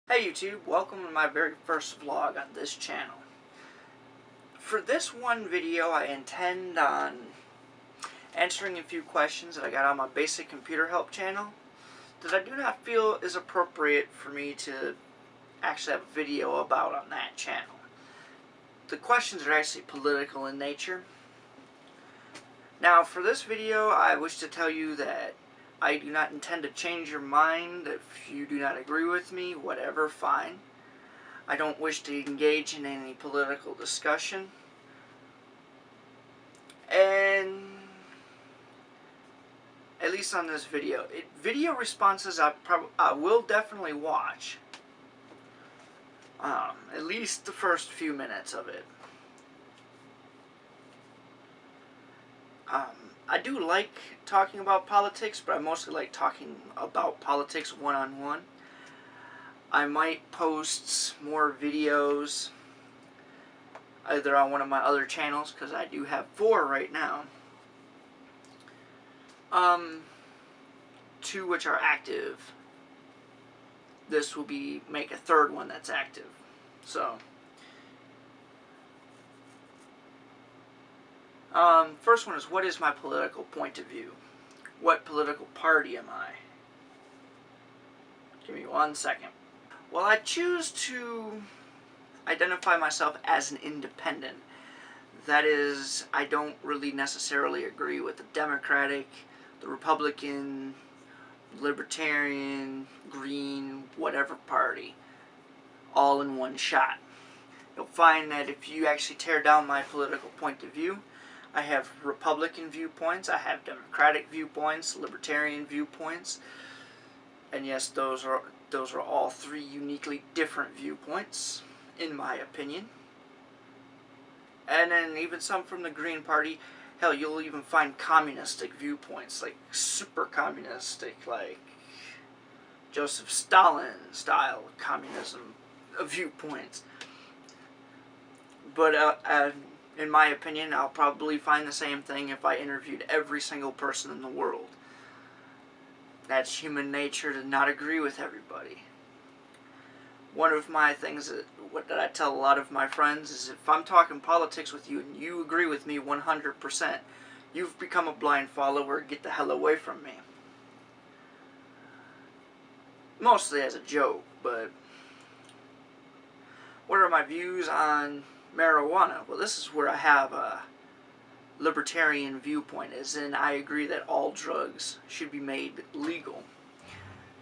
Hey YouTube, welcome to my very first vlog on this channel. For this one video, I intend on answering a few questions that I got on my basic computer help channel that I do not feel is appropriate for me to actually have a video about on that channel. The questions are actually political in nature. Now for this video, I wish to tell you that I do not intend to change your mind. If you do not agree with me, whatever, fine. I don't wish to engage in any political discussion. And at least on this video, video responses I will definitely watch. At least the first few minutes of it. I do like talking about politics, but I mostly like talking about politics one-on-one. I might post more videos either on one of my other channels, because I do have 4 right now. 2 which are active. This will make a 3rd one that's active. So first one is, what is my political point of view? What political party am I? Give me 1 second. Well, I choose to identify myself as an independent. That is, I don't really necessarily agree with the Democratic, the Republican, Libertarian, Green, whatever party, all in one shot. You'll find that if you actually tear down my political point of view, I have Republican viewpoints, I have Democratic viewpoints, Libertarian viewpoints, and yes, those are all 3 uniquely different viewpoints, in my opinion. And then even some from the Green Party. Hell, you'll even find communistic viewpoints, like super communistic, like Joseph Stalin style communism viewpoints. But in my opinion, I'll probably find the same thing if I interviewed every single person in the world. That's human nature to not agree with everybody. One of my things that I tell a lot of my friends is, if I'm talking politics with you and you agree with me 100%, you've become a blind follower, get the hell away from me. Mostly as a joke, but what are my views on marijuana? Well, this is where I have a libertarian viewpoint, as in I agree that all drugs should be made legal.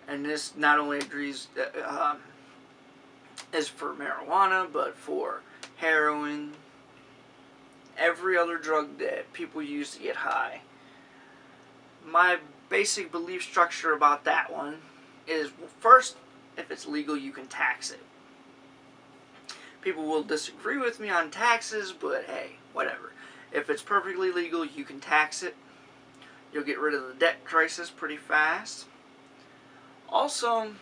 And this not only agrees is for marijuana, but for heroin, every other drug that people use to get high. My basic belief structure about that one is, well, first, if it's legal, you can tax it. People will disagree with me on taxes, but hey, whatever. If it's perfectly legal, you can tax it. You'll get rid of the debt crisis pretty fast. Also,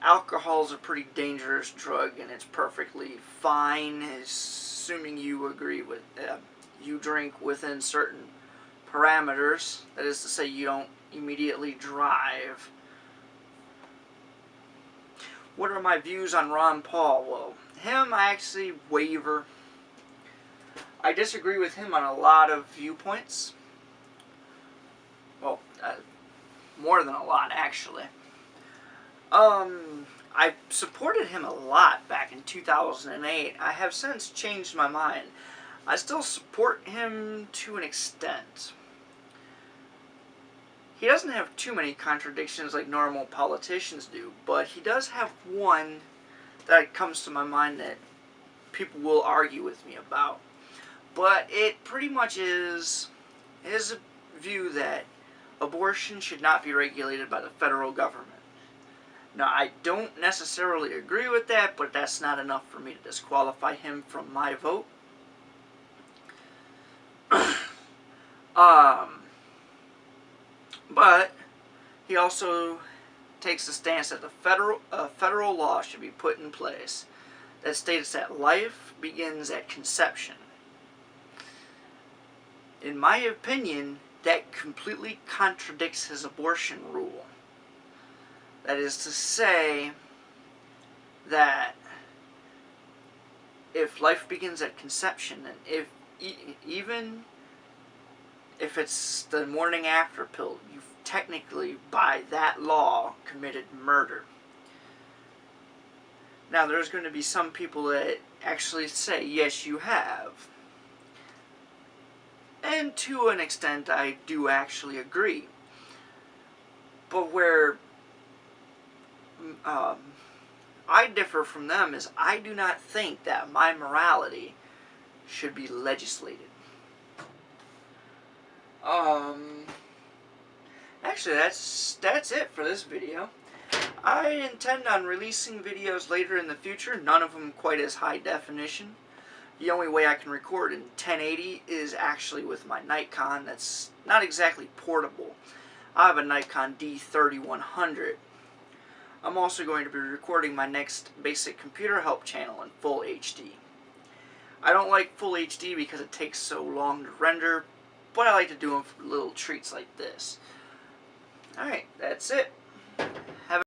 alcohol is a pretty dangerous drug, and it's perfectly fine, assuming you agree with you drink within certain parameters. That is to say, you don't immediately drive. What are my views on Ron Paul? Well, him, I actually waver. I disagree with him on a lot of viewpoints. Well, more than a lot, actually. I supported him a lot back in 2008. I have since changed my mind. I still support him to an extent. He doesn't have too many contradictions like normal politicians do, but he does have one that comes to my mind that people will argue with me about. But it pretty much is his view that abortion should not be regulated by the federal government. Now, I don't necessarily agree with that, but that's not enough for me to disqualify him from my vote. But he also takes the stance that the federal law should be put in place that states that life begins at conception. In my opinion, that completely contradicts his abortion rule. That is to say, if life begins at conception, and if even if it's the morning after pill, you've technically, by that law, committed murder. Now, there's going to be some people that actually say, yes, you have. And to an extent, I do actually agree. But where I differ from them is I do not think that my morality should be legislated. Actually, that's it for this video. I intend on releasing videos later in the future, none of them quite as high definition. The only way I can record in 1080 is actually with my Nikon that's not exactly portable. I have a Nikon D3100. I'm also going to be recording my next basic computer help channel in full HD. I don't like full HD because it takes so long to render, but I like to do them for little treats like this. Alright, that's it. Have a